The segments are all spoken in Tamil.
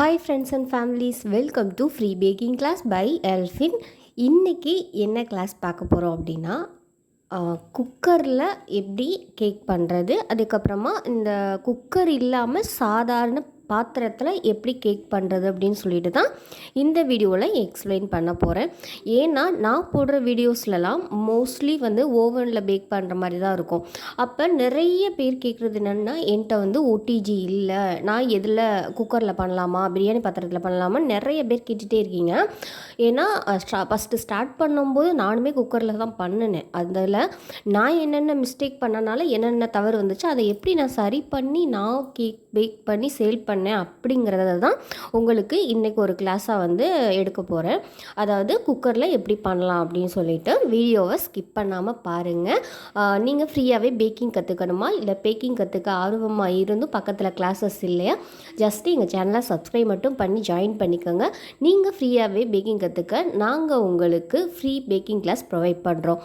Hi friends and families, welcome to free baking class by Elfin. இன்னைக்கு என்ன கிளாஸ் பார்க்க போகிறோம் அப்படின்னா குக்கரில் எப்படி கேக் பண்ணுறது, அதுக்கப்புறமா இந்த குக்கர் இல்லாமல் சாதாரண பாத்திரத்தில் எப்படி கேக் பண்ணுறது அப்படின்னு சொல்லிட்டு தான் இந்த வீடியோவில் எக்ஸ்பிளைன் பண்ண போகிறேன். ஏன்னா நான் போடுற வீடியோஸ்லலாம் மோஸ்ட்லி ஓவனில் பேக் பண்ணுற மாதிரி தான் இருக்கும். அப்போ நிறைய பேர் கேட்குறது என்னென்னா, என்கிட்ட ஓடிஜி இல்லை, நான் எதில் குக்கரில் பண்ணலாமா, பிரியாணி பாத்திரத்தில் பண்ணலாமா நிறைய பேர் கேட்டுகிட்டே இருக்கீங்க. ஏன்னா ஃபஸ்ட்டு ஸ்டார்ட் பண்ணும்போது நானுமே குக்கரில் தான் பண்ணினேன். அதில் நான் என்னென்ன மிஸ்டேக் பண்ணனால என்னென்ன தவறு வந்துச்சு, அதை எப்படி நான் சரி பண்ணி நான் கேக் பேக் பண்ணி சேல் பண்ணேன் அப்படிங்கிறத தான் உங்களுக்கு இன்றைக்கி ஒரு கிளாஸாக எடுக்க போகிறேன். அதாவது குக்கரில் எப்படி பண்ணலாம் அப்படின்னு சொல்லிட்டு வீடியோவை ஸ்கிப் பண்ணாமல் பாருங்கள். நீங்கள் ஃப்ரீயாகவே பேக்கிங் கற்றுக்கணுமா, இல்லை பேக்கிங் கற்றுக்க ஆர்வமாக இருந்தும் பக்கத்தில் கிளாஸஸ் இல்லையா, ஜஸ்ட்டு எங்கள் சேனலை சப்ஸ்கிரைப் மட்டும் பண்ணி ஜாயின் பண்ணிக்கோங்க. நீங்கள் ஃப்ரீயாகவே பேக்கிங் கற்றுக்க நாங்கள் உங்களுக்கு ஃப்ரீ பேக்கிங் கிளாஸ் ப்ரொவைட் பண்ணுறோம்.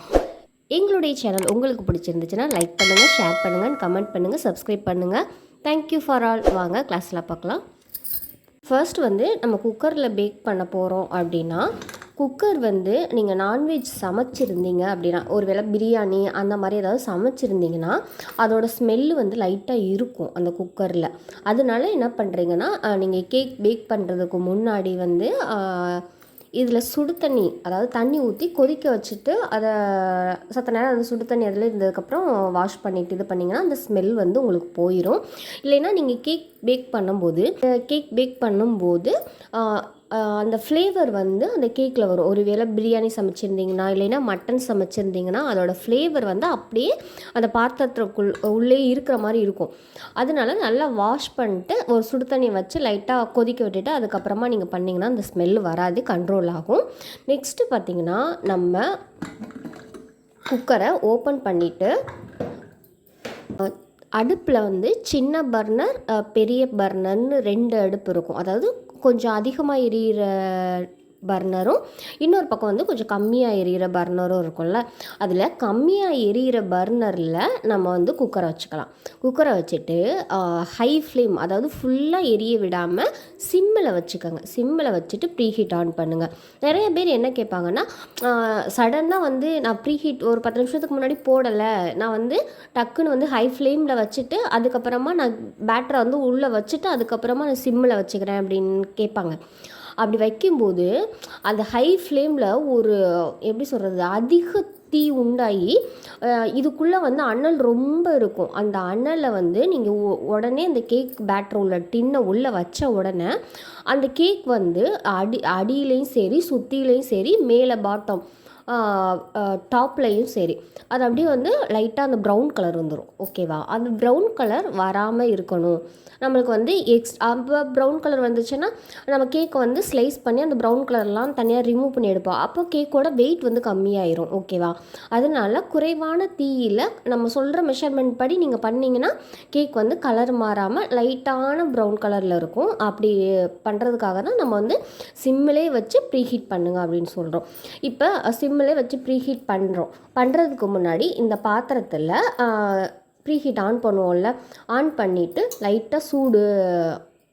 எங்களுடைய சேனல் உங்களுக்கு பிடிச்சிருந்துச்சுன்னா லைக் பண்ணுங்கள், ஷேர் பண்ணுங்கள், கமெண்ட் பண்ணுங்கள், சப்ஸ்கிரைப் பண்ணுங்கள். Thank you for all. வாங்க கிளாஸில் பார்க்கலாம். ஃபர்ஸ்ட் நம்ம குக்கரில் பேக் பண்ண போகிறோம் அப்படின்னா, குக்கர் நீங்கள் நான்வெஜ் சமைச்சிருந்தீங்க அப்படின்னா, ஒரு வேளை பிரியாணி அந்த மாதிரி ஏதாவது சமைச்சிருந்தீங்கன்னா அதோட ஸ்மெல்லு லைட்டாக இருக்கும் அந்த குக்கரில். அதனால என்ன பண்ணுறீங்கன்னா, நீங்கள் கேக் பேக் பண்ணுறதுக்கு முன்னாடி இதில் சுடு தண்ணி, அதாவது தண்ணி ஊற்றி கொதிக்க வச்சுட்டு அதை சத்த நேரம் அந்த சுடு தண்ணி அதில் இருந்ததுக்கப்புறம் வாஷ் பண்ணிவிட்டு இது பண்ணிங்கன்னா அந்த ஸ்மெல் உங்களுக்கு போயிடும். இல்லைன்னா நீங்கள் கேக் பேக் பண்ணும்போது அந்த ஃப்ளேவர் அந்த கேக்கில் வரும். ஒரு வேளை பிரியாணி சமைச்சிருந்தீங்கன்னா, இல்லைன்னா மட்டன் சமைச்சிருந்தீங்கன்னா அதோடய ஃப்ளேவர் அப்படியே அந்த பாத்திரத்துக்குள் உள்ளே இருக்கிற மாதிரி இருக்கும். அதனால நல்லா வாஷ் பண்ணிட்டு ஒரு சுடு தண்ணி வச்சு லைட்டாக கொதிக்க விட்டுட்டு அதுக்கப்புறமா நீங்கள் பண்ணிங்கன்னா அந்த ஸ்மெல் வராது, கண்ட்ரோல் ஆகும். நெக்ஸ்ட்டு பார்த்திங்கன்னா, நம்ம குக்கரை ஓப்பன் பண்ணிவிட்டு அடுப்பில் சின்ன பர்னர், பெரிய பர்னர்னு 2 அடுப்பு இருக்கும். அதாவது கொஞ்சம் அதிகமாக எரியிற பர்னரும், இன்னொரு பக்கம் கொஞ்சம் கம்மியாக எரியிற பர்னரும் இருக்கும்ல. அதில் கம்மியாக எரியிற பர்னரில் நம்ம குக்கரை வச்சுக்கலாம். குக்கரை வச்சுட்டு ஹை ஃப்ளேம், அதாவது ஃபுல்லாக எரிய விடாமல் சிம்மில் வச்சுக்கோங்க. சிம்மில் வச்சுட்டு ப்ரீஹீட் ஆன் பண்ணுங்கள். நிறைய பேர் என்ன கேட்பாங்கன்னா, சடனாக நான் ப்ரீஹீட் ஒரு 10 நிமிஷத்துக்கு முன்னாடி போடலை, நான் டக்குன்னு ஹை ஃப்ளேமில் வச்சுட்டு அதுக்கப்புறமா நான் பேட்டரை உள்ளே வச்சுட்டு அதுக்கப்புறமா நான் சிம்மில் வச்சுக்கிறேன் அப்படின்னு கேட்பாங்க. அப்படி வைக்கும்போது அந்த ஹை ஃப்ளேமில் ஒரு எப்படி சொல்கிறது, அதிக தீ உண்டாகி இதுக்குள்ளே அனல் ரொம்ப இருக்கும். அந்த அனலை நீங்கள் உடனே அந்த கேக் பேட்டர் உள்ள டின்னை உள்ளே வச்ச உடனே அந்த கேக் அடியிலையும் சரி, சுற்றிலையும் சரி, மேலே பாட்டம் டாப்லையும் சரி, அது அப்படியே லைட்டாக அந்த ப்ரௌன் கலர் வந்துடும். ஓகேவா? அந்த ப்ரௌன் கலர் வராமல் இருக்கணும். நம்மளுக்கு அப்போ ப்ரௌன் கலர் வந்துச்சுன்னா நம்ம கேக்கை ஸ்லைஸ் பண்ணி அந்த ப்ரௌன் கலர்லாம் தனியாக ரிமூவ் பண்ணி எடுப்போம். அப்போ கேக்கோட வெயிட் கம்மியாயிரும். ஓகேவா? அதனால குறைவான தீயில் நம்ம சொல்கிற மெஷர்மெண்ட் படி நீங்கள் பண்ணிங்கன்னா கேக் கலர் மாறாமல் லைட்டான ப்ரௌன் கலரில் இருக்கும். அப்படி பண்ணுறதுக்காக தான் நம்ம சிம்மிலே வச்சு ப்ரீஹீட் பண்ணுங்க அப்படின்னு சொல்கிறோம். இப்போ சிம்மிலே வச்சு ப்ரீஹீட் பண்ணுறதுக்கு முன்னாடி இந்த பாத்திரத்தில் ப்ரீஹீட் ஆன் பண்ணுவோம்ல, ஆன் பண்ணிவிட்டு லைட்டாக சூடு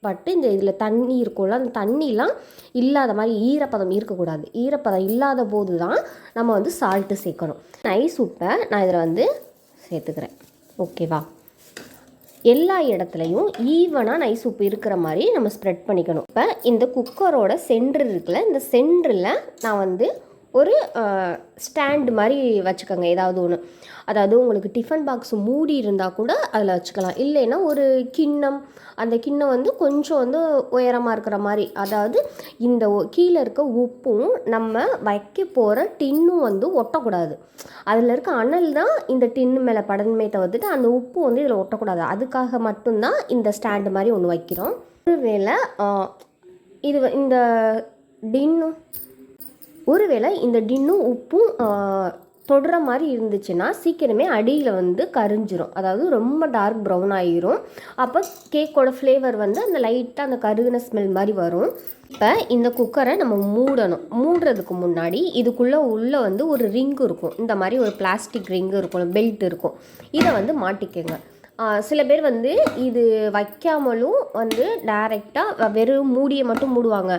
பட்டு இந்த இதில் தண்ணி இருக்கும்ல, அந்த தண்ணிலாம் இல்லாத மாதிரி, ஈரப்பதம் இருக்கக்கூடாது. ஈரப்பதம் இல்லாத போது தான் நம்ம சால்ட்டு சேர்க்கணும். நைஸ் உப்பை நான் இதில் சேர்த்துக்கிறேன். ஓகேவா? எல்லா இடத்துலையும் ஈவனாக நைஸ் உப்பு இருக்கிற மாதிரி நம்ம ஸ்ப்ரெட் பண்ணிக்கணும். இப்போ இந்த குக்கரோட சென்ட்ரு இருக்குல்ல, இந்த சென்டரில் நான் ஒரு ஸ்டாண்டு மாதிரி வச்சுக்கோங்க, ஏதாவது ஒன்று. அதாவது உங்களுக்கு டிஃபன் பாக்ஸ் மூடி இருந்தால் கூட அதில் வச்சுக்கலாம். இல்லைன்னா ஒரு கிண்ணம், அந்த கிண்ணம் கொஞ்சம் உயரமாக இருக்கிற மாதிரி, அதாவது இந்த கீழே இருக்க உப்பும் நம்ம வைக்க போகிற டின்னும் ஒட்டக்கூடாது. அதில் இருக்க அனல் தான் இந்த டின்னு மேலே படமே தவிர்த்துட்டு அந்த உப்பு இதில் ஒட்டக்கூடாது. அதுக்காக மட்டும்தான் இந்த ஸ்டாண்டு மாதிரி ஒன்று வைக்கிறோம். ஒருவேளை இந்த டின்னும் உப்பும் தொடுற மாதிரி இருந்துச்சுன்னா சீக்கிரமே அடியில் கரிஞ்சிரும். அதாவது ரொம்ப டார்க் ப்ரௌன் ஆகிரும். அப்போ கேக்கோட ஃப்ளேவர் அந்த லைட்டாக அந்த கருகின ஸ்மெல் மாதிரி வரும். இப்போ இந்த குக்கரை நம்ம மூடுறதுக்கு முன்னாடி இதுக்குள்ளே ஒரு ரிங்கு இருக்கும். இந்த மாதிரி ஒரு பிளாஸ்டிக் ரிங்கு இருக்கும், பெல்ட் இருக்கும். இதை மாட்டிக்கோங்க. சில பேர் வந்து இது வைக்காமலும் வந்து டைரெக்டாக வெறும் மூடியை மட்டும் மூடுவாங்க.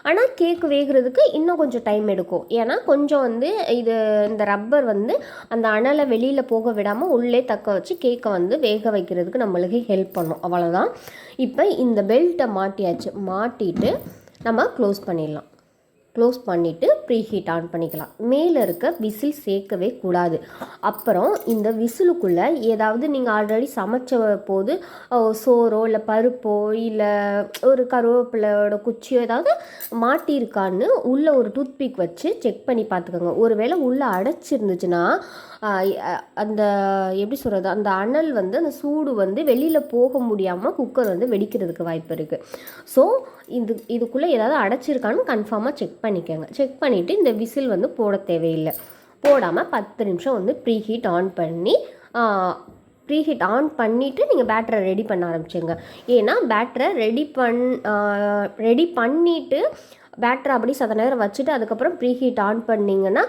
ஆனால் கேக்கு வேகிறதுக்கு இன்னும் கொஞ்சம் டைம் எடுக்கும். ஏன்னா கொஞ்சம் வந்து இந்த ரப்பர் வந்து அந்த அனலை வெளியில் போக விடாமல் உள்ளே தக்க வச்சு கேக்கை வந்து வேக வைக்கிறதுக்கு நம்மளுக்கு ஹெல்ப் பண்ணும். அவ்வளோதான். இப்போ இந்த பெல்ட்டை மாட்டியாச்சு. மாட்டிட்டு நம்ம க்ளோஸ் பண்ணிடலாம். க்ளோஸ் பண்ணிவிட்டு ப்ரீஹீட் ஆன் பண்ணிக்கலாம். மேலே இருக்க விசில் சேர்க்கவே கூடாது. அப்புறம் இந்த விசிலுக்குள்ளே ஏதாவது நீங்கள் ஆல்ரெடி சமைச்ச போது சோறோ இல்லை பருப்போ இல்லை ஒரு கருவேப்பிலையோட குச்சியோ ஏதாவது மாட்டியிருக்கான்னு உள்ளே ஒரு டூத்பிக் வச்சு செக் பண்ணி பார்த்துக்கோங்க. ஒருவேளை உள்ளே அடைச்சிருந்துச்சுன்னா அந்த எப்படி சொல்கிறது, அந்த அனல் வந்து அந்த சூடு வந்து வெளியில் போக முடியாமல் குக்கர் வந்து வெடிக்கிறதுக்கு வாய்ப்பு இருக்குது. ஸோ இதுக்குள்ளே ஏதாவது அடைச்சிருக்கான்னு கன்ஃபார்மாக செக் பண்ணிக்கோங்க. செக் பண்ணிவிட்டு இந்த விசில் வந்து போட தேவையில்லை. போடாமல் 10 நிமிஷம் வந்து ப்ரீஹீட் ஆன் பண்ணிவிட்டு நீங்கள் பேட்டரை ரெடி பண்ண ஆரம்பிச்சுங்க. ஏன்னா பேட்டரை ரெடி பண்ணிவிட்டு பேட்டரை அப்படி சத நேரம் வச்சுட்டு அதுக்கப்புறம் ப்ரீஹீட் ஆன் பண்ணிங்கன்னா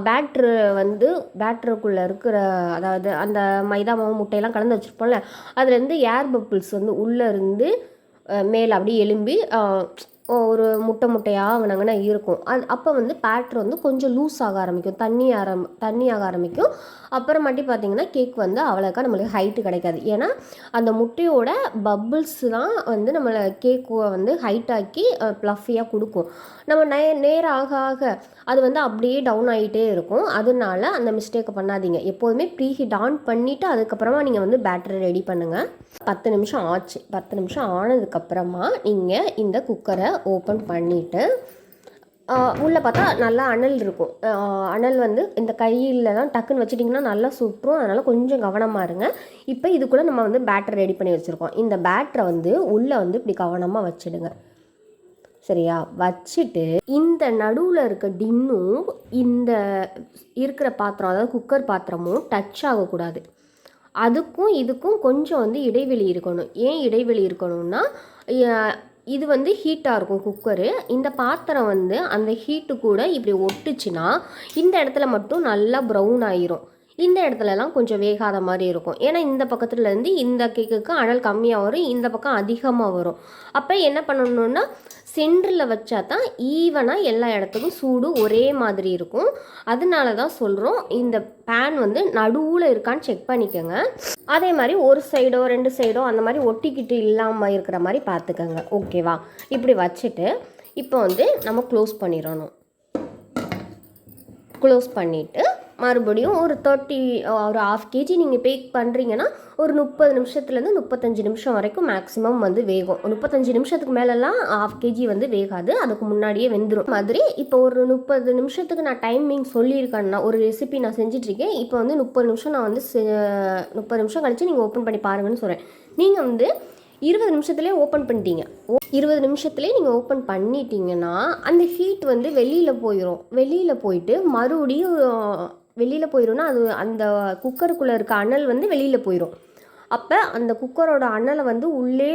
பேட்டருக்குள்ளே இருக்கிற அதாவது அந்த மைதா மாவு முட்டையெல்லாம் கலந்து வச்சுருப்போம்ல, அதுலேருந்து ஏர் பப்புள்ஸ் வந்து உள்ளே இருந்து மேலே அப்படியே எலும்பி ஒரு முட்டையாக ஆகினாங்கன்னா இருக்கும். அப்போ வந்து பேட்டர் வந்து கொஞ்சம் லூஸ் ஆக ஆரம்பிக்கும், தண்ணியாக ஆரம்பிக்கும். அப்புறமாட்டி பார்த்திங்கன்னா கேக் வந்து அவ்வளோக்கா நம்மளுக்கு ஹைட்டு கிடைக்காது. ஏன்னா அந்த முட்டையோட பப்புள்ஸ் தான் வந்து நம்மளை கேக்கை வந்து ஹைட்டாக்கி ப்ளஃபியாக கொடுக்கும். நம்ம நேரம் ஆக ஆக அது வந்து அப்படியே டவுன் ஆகிட்டே இருக்கும். அதனால அந்த மிஸ்டேக்கை பண்ணாதீங்க. எப்போதுமே ப்ரீஹீட் ஆன் பண்ணிவிட்டு அதுக்கப்புறமா நீங்கள் வந்து பேட்டரை ரெடி பண்ணுங்கள். 10 நிமிஷம் ஆச்சு. 10 நிமிஷம் ஆனதுக்கப்புறமா நீங்கள் இந்த குக்கரை ஓப்பன் பண்ணிவிட்டு உள்ளே பார்த்தா நல்லா அனல் இருக்கும். அனல் வந்து இந்த கையில் தான் டக்குன்னு வச்சிட்டிங்கன்னா நல்லா சுற்றும். அதனால் கொஞ்சம் கவனமாக இருங்க. இப்போ இதுக்குள்ளே நம்ம வந்து பேட்டர் ரெடி பண்ணி வச்சுருக்கோம். இந்த பேட்டரை வந்து உள்ளே வந்து இப்படி கவனமாக வச்சுடுங்க. சரியா? வச்சுட்டு இந்த நடுவில் இருக்க டின்னும் இந்த இருக்கிற பாத்திரம், அதாவது குக்கர் பாத்திரமும் டச் ஆகக்கூடாது. அதுக்கும் இதுக்கும் கொஞ்சம் வந்து இடைவெளி இருக்கணும். ஏன் இடைவெளி இருக்கணும்னா, இது வந்து ஹீட்டாக இருக்கும் குக்கரு. இந்த பாத்திரம் வந்து அந்த ஹீட்டு கூட இப்படி ஒட்டுச்சுன்னா இந்த இடத்துல மட்டும் நல்லா ப்ரௌன் ஆயிரும். இந்த இடத்துலலாம் கொஞ்சம் வேகாத மாதிரி இருக்கும். ஏன்னா இந்த பக்கத்துலேருந்து இந்த கேக்குக்கு அனல் கம்மியாக வரும், இந்த பக்கம் அதிகமாக வரும். அப்போ என்ன பண்ணணுன்னா சென்டரில் வச்சா தான் ஈவனாக எல்லா இடத்துக்கும் சூடு ஒரே மாதிரி இருக்கும். அதனால தான் சொல்கிறோம், இந்த பேன் வந்து நடுவில் இருக்கான்னு செக் பண்ணிக்கோங்க. அதே மாதிரி ஒரு சைடோ 2 சைடோ அந்த மாதிரி ஒட்டிக்கிட்டு இல்லாமல் இருக்கிற மாதிரி பார்த்துக்கோங்க. ஓகேவா? இப்படி வச்சுட்டு இப்போ வந்து நம்ம க்ளோஸ் பண்ணிடணும். க்ளோஸ் பண்ணிவிட்டு மறுபடியும் ஒரு 1/2 kg நீங்கள் பேக் பண்ணுறீங்கன்னா ஒரு 30 நிமிஷத்துலேருந்து 35 நிமிஷம் வரைக்கும் மேக்ஸிமம் வந்து வேகும். 35 நிமிஷத்துக்கு மேலெலாம் 1/2 kg வந்து வேகாது, அதுக்கு முன்னாடியே வெந்துடும். மாதிரி இப்போ ஒரு 30 நிமிஷத்துக்கு நான் டைமிங் சொல்லியிருக்கேன்னா ஒரு ரெசிபி நான் செஞ்சிட்ருக்கேன். இப்போ வந்து 30 நிமிஷம் நான் வந்து 30 நிமிஷம் கழித்து நீங்கள் ஓப்பன் பண்ணி பாருங்கன்னு சொல்கிறேன். நீங்கள் வந்து 20 நிமிஷத்துலேயே ஓப்பன் பண்ணிட்டீங்க. 20 நிமிஷத்துலேயே நீங்கள் ஓப்பன் பண்ணிட்டீங்கன்னா அந்த ஹீட் வந்து வெளியில் போயிட்டு மறுபடியும் வெளியில் போயிடும்னா அது அந்த குக்கருக்குள்ளே இருக்க அனல் வந்து வெளியில் போயிடும். அப்போ அந்த குக்கரோட அனலை வந்து உள்ளே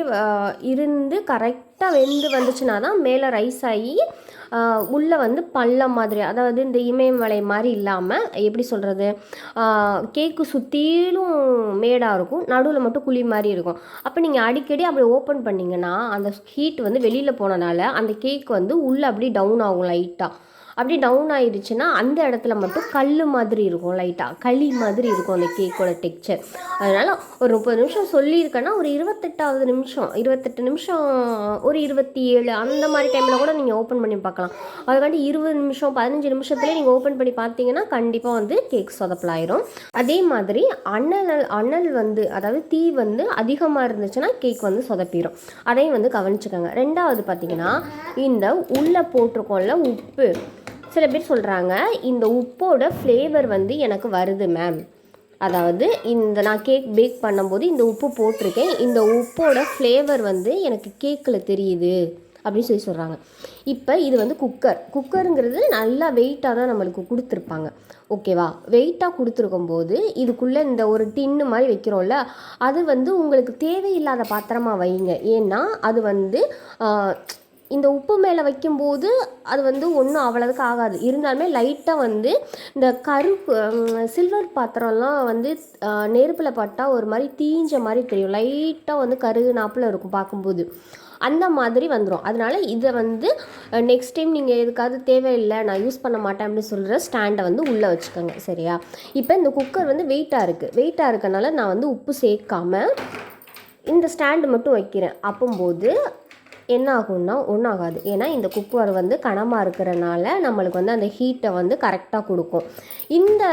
இருந்து கரெக்டாக வெந்து வந்துச்சுன்னா தான் மேலே ரைஸ் ஆகி உள்ளே வந்து பள்ளம் மாதிரி, அதாவது இந்த இமயமலை மாதிரி இல்லாமல் எப்படி சொல்கிறது, கேக்கு சுற்றிலும் மேடாக இருக்கும், நடுவில் மட்டும் குழி மாதிரி இருக்கும். அப்போ நீங்கள் அடிக்கடி அப்படி ஓப்பன் பண்ணிங்கன்னா அந்த ஹீட் வந்து வெளியில் போனனால அந்த கேக் வந்து உள்ளே அப்படி டவுன் ஆகும். லைட்டாக அப்படி டவுன் ஆயிடுச்சுன்னா அந்த இடத்துல மட்டும் கல் மாதிரி இருக்கும், லைட்டாக களி மாதிரி இருக்கும் அந்த கேக்கோட டெக்ஸ்சர். அதனால் ஒரு 30 நிமிஷம் சொல்லியிருக்கேன்னா ஒரு 28 நிமிஷம் ஒரு 27 அந்த மாதிரி டைமில் கூட நீங்கள் ஓப்பன் பண்ணி பார்க்கலாம். அதுக்காண்டி 20 நிமிஷம் 15 நிமிஷத்துலேயே நீங்கள் ஓப்பன் பண்ணி பார்த்தீங்கன்னா கண்டிப்பாக வந்து கேக் சொதப்பலாயிரும். அதே மாதிரி அனல் வந்து அதாவது தீ வந்து அதிகமாக இருந்துச்சுன்னா கேக் வந்து சொதப்பிடும். அதையும் வந்து கவனிச்சுக்கோங்க. ரெண்டாவது பார்த்தீங்கன்னா இந்த உள்ளே போட்டிருக்கோம்ல உப்பு, சில பேர் சொல்கிறாங்க இந்த உப்போட ஃப்ளேவர் வந்து எனக்கு வருது மேம், அதாவது இந்த நான் கேக் பேக் பண்ணும்போது இந்த உப்பு போட்டிருக்கேன், இந்த உப்போட ஃப்ளேவர் வந்து எனக்கு கேக்கில் தெரியுது அப்படின்னு சொல்கிறாங்க. இப்போ இது வந்து குக்கருங்கிறது நல்லா வெயிட்டாக தான் நம்மளுக்கு கொடுத்துருப்பாங்க. ஓகேவா? வெயிட்டாக கொடுத்துருக்கும் போது இதுக்குள்ளே இந்த ஒரு டின்னு மாதிரி வைக்கிறோம்ல, அது வந்து உங்களுக்கு தேவையில்லாத பாத்திரமாக வைங்க. ஏன்னா அது வந்து இந்த உப்பு மேலே வைக்கும்போது அது வந்து ஒன்றும் அவ்வளோதுக்கு ஆகாது. இருந்தாலுமே லைட்டாக வந்து இந்த சில்வர் பாத்திரம்லாம் வந்து நெருப்பில் பட்டால் ஒரு மாதிரி தீஞ்ச மாதிரி தெரியும். லைட்டாக வந்து கருகுனாப்பில் இருக்கும் பார்க்கும்போது. அந்த மாதிரி வந்துடும். அதனால் இதை வந்து நெக்ஸ்ட் டைம் நீங்கள் எதுக்காவது தேவையில்லை நான் யூஸ் பண்ண மாட்டேன் அப்படின்னு சொல்கிற ஸ்டாண்டை வந்து உள்ளே வச்சுக்கோங்க. சரியா? இப்போ இந்த குக்கர் வந்து வெயிட்டாக இருக்கனால நான் வந்து உப்பு சேர்க்காமல் இந்த ஸ்டாண்டு மட்டும் வைக்கிறேன். அப்போம்போது என்ன ஆகும்னா ஒன்றும் ஆகாது. ஏன்னா இந்த குக்கர் வந்து கனமாக இருக்கிறனால நம்மளுக்கு வந்து அந்த ஹீட்டை வந்து கரெக்டாக கொடுக்கும். இந்த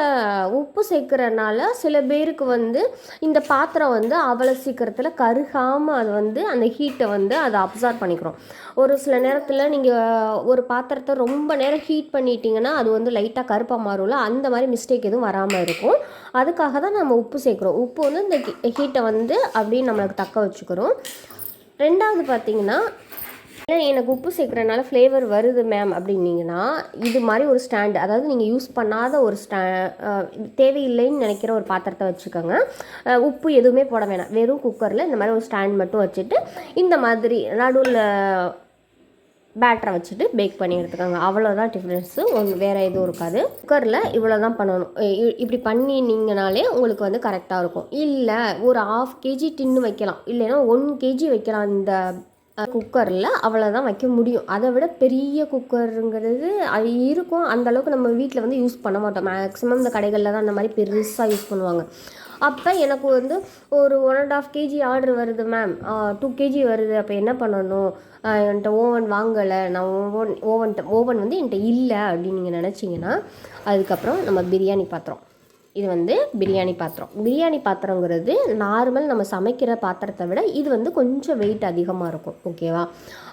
உப்பு சேர்க்குறனால சில பேருக்கு வந்து இந்த பாத்திரம் வந்து அவ்வளோ சீக்கிரத்தில் கருகாமல் அது வந்து அந்த ஹீட்டை வந்து அதை அப்சார்ப் பண்ணிக்கிறோம். ஒரு சில நேரத்தில் நீங்கள் ஒரு பாத்திரத்தை ரொம்ப நேரம் ஹீட் பண்ணிட்டீங்கன்னா அது வந்து லைட்டாக கருப்பாக மாறும்ல, அந்த மாதிரி மிஸ்டேக் எதுவும் வராமல் இருக்கும். அதுக்காக தான் நம்ம உப்பு சேர்க்குறோம். உப்பு வந்து இந்த ஹீட்டை வந்து அப்படியே நம்மளுக்கு தக்க வச்சுக்கிறோம். ரெண்டாவது பார்த்திங்கன்னா, எனக்கு உப்பு சேர்க்குறனால ஃப்ளேவர் வருது மேம் அப்படின்னீங்கன்னா, இது மாதிரி ஒரு ஸ்டாண்டு, அதாவது நீங்கள் யூஸ் பண்ணாத ஒரு தேவையில்லைன்னு நினைக்கிற ஒரு பாத்திரத்தை வச்சுக்கோங்க. உப்பு எதுவுமே போட வேணாம். வெறும் குக்கரில் இந்த மாதிரி ஒரு ஸ்டாண்ட் மட்டும் வச்சுட்டு இந்த மாதிரி நடுவில் பேட்டரை வச்சுட்டு பேக் பண்ணி எடுத்துக்கோங்க. அவ்வளோதான் டிஃப்ரென்ஸு. வேறு எதுவும் இருக்காது. குக்கரில் இவ்வளோ தான் பண்ணணும். இப்படி பண்ணினீங்கனாலே உங்களுக்கு வந்து கரெக்டாக இருக்கும். இல்லை ஒரு 1/2 kg டின்னு வைக்கலாம், இல்லைன்னா 1 kg வைக்கலாம் இந்த குக்கரில். அவ்வளோதான் வைக்க முடியும். அதை விட பெரிய குக்கருங்கிறது அது இருக்கும். அந்தளவுக்கு நம்ம வீட்டில் வந்து யூஸ் பண்ண மாட்டோம். மேக்ஸிமம் இந்த கடைகளில் தான் அந்த மாதிரி பெருசாக யூஸ் பண்ணுவாங்க. அப்போ எனக்கு வந்து ஒரு 1.5 kg ஆர்டர் வருது மேம், 2 kg வருது, அப்போ என்ன பண்ணணும், என்கிட்ட ஓவன் வாங்கலை, நான் ஓவன் வந்து என்கிட்ட இல்லை அப்படின்னு நீங்கள் நினச்சிங்கன்னா, அதுக்கப்புறம் நம்ம பிரியாணி பாத்திரம். இது வந்து பிரியாணி பாத்திரங்கிறது நார்மல் நம்ம சமைக்கிற பாத்திரத்தை விட இது வந்து கொஞ்சம் வெயிட் அதிகமாக இருக்கும். ஓகேவா?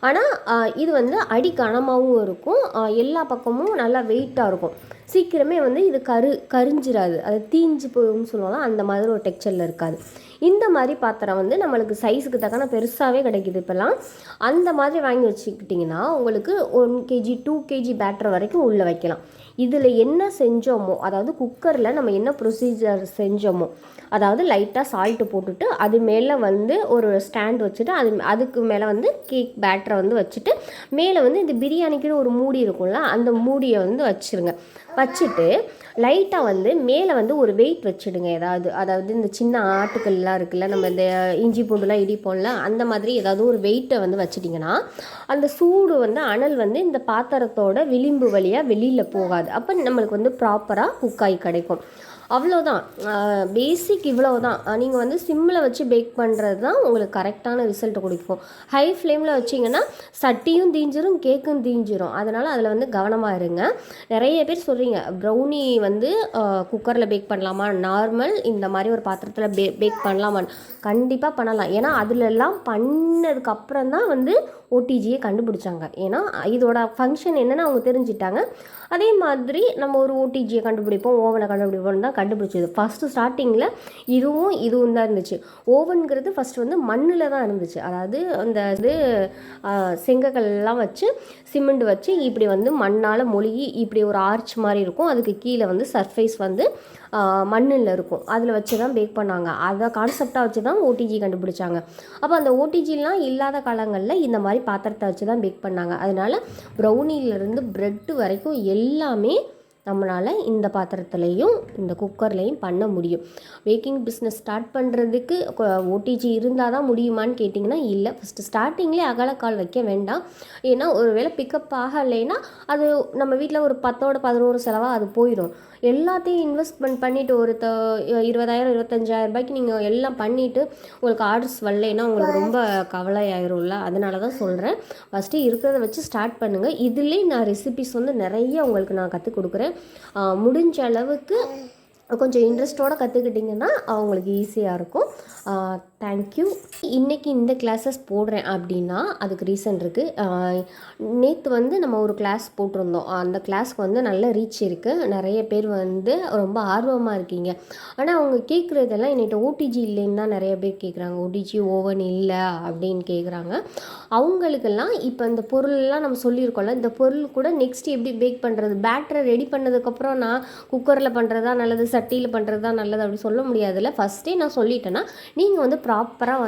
ஆனால் இது வந்து அடி கனமாகவும் இருக்கும், எல்லா பக்கமும் நல்லா வெயிட்டாக இருக்கும். சீக்கிரமே வந்து இது கரிஞ்சிராது, அது தீஞ்சு போகும்னு சொல்லுவாங்க. அந்த மாதிரி ஒரு டெக்ஸ்சரில் இருக்காது. இந்த மாதிரி பாத்திரம் வந்து நம்மளுக்கு சைஸுக்கு தக்கன பெருசாகவே கிடைக்கிது இப்போலாம். அந்த மாதிரி வாங்கி வச்சுக்கிட்டிங்கன்னா உங்களுக்கு 1 kg 2 kg பேட்டர் வரைக்கும் உள்ளே வைக்கலாம். இதில் என்ன செஞ்சோமோ, அதாவது குக்கரில் நம்ம என்ன ப்ரொசீஜர் செஞ்சோமோ, அதாவது லைட்டாக சால்ட்டு போட்டுட்டு அது மேலே வந்து ஒரு ஸ்டாண்ட் வச்சுட்டு அதுக்கு மேலே வந்து கேக் பேட்டரை வந்து வச்சுட்டு மேலே வந்து இந்த பிரியாணிக்குன்னு ஒரு மூடி இருக்கும்ல, அந்த மூடியை வந்து வச்சுட்டு லைட்டாக வந்து மேலே வந்து ஒரு வெயிட் வச்சுடுங்க. அதாவது இந்த சின்ன ஆட்டுக்கல்லாம் இருக்குல்ல, நம்ம இந்த இஞ்சி பூண்டுலாம் இடிப்போம்ல, அந்த மாதிரி ஏதாவது ஒரு வெயிட்டை வந்து வச்சிட்டிங்கன்னா அந்த சூடு வந்து அனல் வந்து இந்த பாத்திரத்தோட விளிம்பு வழியாக வெளியில் போகாது. அப்போ நம்மளுக்கு வந்து ப்ராப்பராக குக்காய் கிடைக்கும். அவ்வளோதான், பேசிக் இவ்வளோ தான். நீங்கள் வந்து சிம்மில் வச்சு பேக் பண்ணுறது தான் உங்களுக்கு கரெக்டான ரிசல்ட் கொடுக்கும். ஹை ஃப்ளேமில் வச்சிங்கன்னா சட்டியும் தீஞ்சிரும், கேக்கும் தீஞ்சிரும். அதனால் அதில் வந்து கவனமாக இருங்க. நிறைய பேர் சொல்கிறீங்க ப்ரௌனி வந்து குக்கரில் பேக் பண்ணலாமா, நார்மல் இந்த மாதிரி ஒரு பாத்திரத்தில் பேக் பண்ணலாமா? கண்டிப்பாக பண்ணலாம். ஏன்னா அதிலெல்லாம் பண்ணதுக்கப்புறம் தான் வந்து ஓடிஜியை கண்டுபிடிச்சாங்க. ஏன்னா இதோட ஃபங்க்ஷன் என்னென்னு அவங்க தெரிஞ்சிட்டாங்க. அதே மாதிரி நம்ம ஒரு ஓடிஜியை கண்டுபிடிப்போம், ஓவனை கண்டுபிடிப்போம் தான் கண்டுபிடிச்சது. ஃபஸ்ட்டு ஸ்டார்டிங்கில் இதுவும் தான் இருந்துச்சு. ஓவனுங்கிறது ஃபஸ்ட்டு வந்து மண்ணில் தான் இருந்துச்சு. அதாவது அந்த இது செங்கக்கல்லாம் வச்சு சிமெண்ட் வச்சு இப்படி வந்து மண்ணால் மொழிகி இப்படி ஒரு ஆர்ச் மாதிரி இருக்கும். அதுக்கு கீழே வந்து சர்ஃபேஸ் வந்து மண்ணில் இருக்கும். அதில் வச்சு தான் பேக் பண்ணாங்க. அதை கான்செப்டாக வச்சு தான் ஓடிஜி கண்டுபிடிச்சாங்க. அப்போ அந்த ஓடிஜிலாம் இல்லாத காலங்களில் இந்த மாதிரி பாத்திரத்தை வச்சு தான் பேக் பண்ணாங்க. அதனால் ப்ரௌனிலேருந்து ப்ரெட்டு வரைக்கும் எல்லாமே நம்மளால் இந்த பாத்திரத்துலேயும் இந்த குக்கர்லேயும் பண்ண முடியும். பேக்கிங் பிஸ்னஸ் ஸ்டார்ட் பண்ணுறதுக்கு ஓடிஜி இருந்தால் தான் முடியுமான்னு கேட்டிங்கன்னா இல்லை. ஃபஸ்ட்டு ஸ்டார்டிங்லேயே அகலக்கால் வைக்க வேண்டாம். ஏன்னா ஒரு வேளை பிக்கப் ஆகலைன்னா அது நம்ம வீட்டில் ஒரு 10ஓட 11 செலவாக அது போயிடும். எல்லாத்தையும் இன்வெஸ்ட்மெண்ட் பண்ணிவிட்டு ஒரு 20,000 25,000 ரூபாய்க்கு நீங்கள் எல்லாம் பண்ணிவிட்டு உங்களுக்கு ஆர்டர்ஸ் வரலைன்னா உங்களுக்கு ரொம்ப கவலை ஆயிரும்ல. அதனால தான் சொல்கிறேன், ஃபஸ்ட்டு இருக்கிறத வச்சு ஸ்டார்ட் பண்ணுங்கள். இதுலேயே நான் ரெசிபிஸ் வந்து நிறைய உங்களுக்கு நான் கற்றுக் கொடுக்குறேன். முடிஞ்ச அளவுக்கு கொஞ்சம் இன்ட்ரெஸ்ட்டோடு கற்றுக்கிட்டிங்கன்னா அவங்களுக்கு ஈஸியாக இருக்கும். தேங்க்யூ. இன்றைக்கி இந்த கிளாஸஸ் போடுறேன் அப்படின்னா அதுக்கு ரீசன் இருக்குது. நேற்று வந்து நம்ம ஒரு கிளாஸ் போட்டிருந்தோம். அந்த கிளாஸ்க்கு வந்து நல்ல ரீச் இருக்குது. நிறைய பேர் வந்து ரொம்ப ஆர்வமாக இருக்கீங்க. ஆனால் அவங்க கேட்குறதெல்லாம் என்கிட்ட ஓடிஜி இல்லைன்னு தான் நிறைய பேர் கேட்குறாங்க. ஓடிஜி ஓவன் இல்லை அப்படின்னு கேட்குறாங்க. அவங்களுக்கெல்லாம் இப்போ இந்த பொருள்லாம் நம்ம சொல்லியிருக்கோம்ல, இந்த பொருள் கூட நெக்ஸ்ட் எப்படி பேக் பண்ணுறது, பேட்டரை ரெடி பண்ணதுக்கப்புறம் நான் குக்கரில் பண்ணுறதா நல்லது, சட்டியில் பண்ணுறது தான் நல்லது அப்படி சொல்ல முடியாதுல்ல. ஃபஸ்ட்டே நான் சொல்லிட்டேன்னா நீங்கள் வந்து ப்ராப்பராக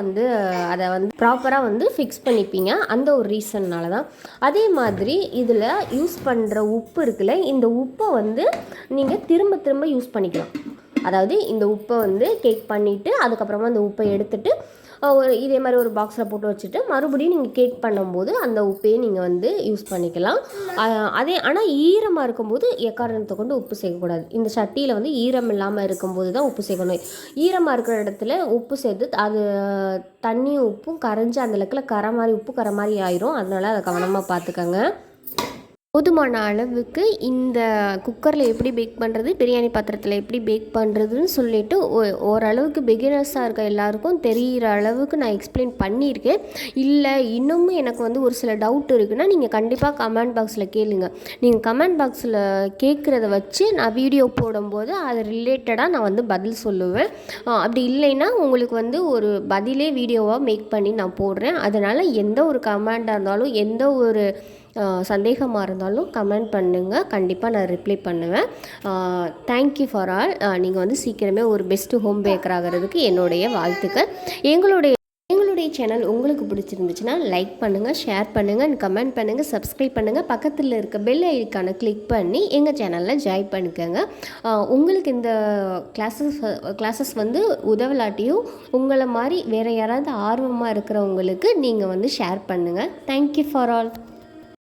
வந்து ஃபிக்ஸ் பண்ணிப்பீங்க. அந்த ஒரு ரீசன்னால தான். அதே மாதிரி இதில் யூஸ் பண்ணுற உப்பு இருக்குல்ல, இந்த உப்பை வந்து நீங்கள் திரும்ப திரும்ப யூஸ் பண்ணிக்கலாம். அதாவது இந்த உப்பை வந்து கேக் பண்ணிவிட்டு அதுக்கப்புறமா அந்த உப்பை எடுத்துகிட்டு இதே மாதிரி ஒரு பாக்ஸில் போட்டு வச்சுட்டு மறுபடியும் நீங்கள் கேக் பண்ணும்போது அந்த உப்பையே நீங்கள் வந்து யூஸ் பண்ணிக்கலாம். ஆனால் ஈரமாக இருக்கும்போது எக்காரணத்தை கொண்டு உப்பு சேர்க்கக்கூடாது. இந்த சட்டியில் வந்து ஈரம் இல்லாமல் இருக்கும்போது தான் உப்பு சேர்க்கணும். ஈரமாக இருக்கிற இடத்துல உப்பு சேர்த்து அது தண்ணியும் உப்பும் கரைஞ்சி அந்த இடத்துல உப்பு கரை மாதிரி ஆயிரும். அதனால் அதை கவனமாக பார்த்துக்கங்க. போதுமான அளவுக்கு இந்த குக்கரில் எப்படி பேக் பண்ணுறது, பிரியாணி பாத்திரத்தில் எப்படி பேக் பண்ணுறதுன்னு சொல்லிவிட்டு ஓரளவுக்கு பிகினர்ஸாக இருக்க எல்லாருக்கும் தெரிகிற அளவுக்கு நான் எக்ஸ்பிளைன் பண்ணியிருக்கேன். இல்லை இன்னமும் எனக்கு வந்து ஒரு சில டவுட் இருக்குன்னா நீங்கள் கண்டிப்பாக கமெண்ட் பாக்ஸில் கேளுங்க. நீங்கள் கமெண்ட் பாக்ஸில் கேட்குறத வச்சு நான் வீடியோ போடும்போது அது ரிலேட்டடாக நான் வந்து பதில் சொல்லுவேன். அப்படி இல்லைன்னா உங்களுக்கு வந்து ஒரு பதிலே வீடியோவாக மேக் பண்ணி நான் போடுறேன். அதனால் எந்த ஒரு கமெண்டாக இருந்தாலும் எந்த ஒரு சந்தேகமாக இருந்தாலும் கமெண்ட் பண்ணுங்கள். கண்டிப்பாக நான் ரிப்ளை பண்ணுவேன். Thank you for all. நீங்கள் வந்து சீக்கிரமே ஒரு பெஸ்ட்டு ஹோம் பேக்கர் ஆகிறதுக்கு என்னுடைய வாழ்த்துக்கள். எங்களுடைய சேனல் உங்களுக்கு பிடிச்சிருந்துச்சுன்னா லைக் பண்ணுங்கள், ஷேர் பண்ணுங்கள், கமெண்ட் பண்ணுங்கள், சப்ஸ்கிரைப் பண்ணுங்கள். பக்கத்தில் இருக்க பெல் ஐக்கானை கிளிக் பண்ணி எங்கள் சேனலில் ஜாயின் பண்ணிக்கோங்க. உங்களுக்கு இந்த கிளாஸஸ் வந்து உதவலாட்டியும் உங்களை மாதிரி வேறு யாராவது ஆர்வமாக இருக்கிறவங்களுக்கு நீங்கள் வந்து ஷேர் பண்ணுங்கள். Thank you for all.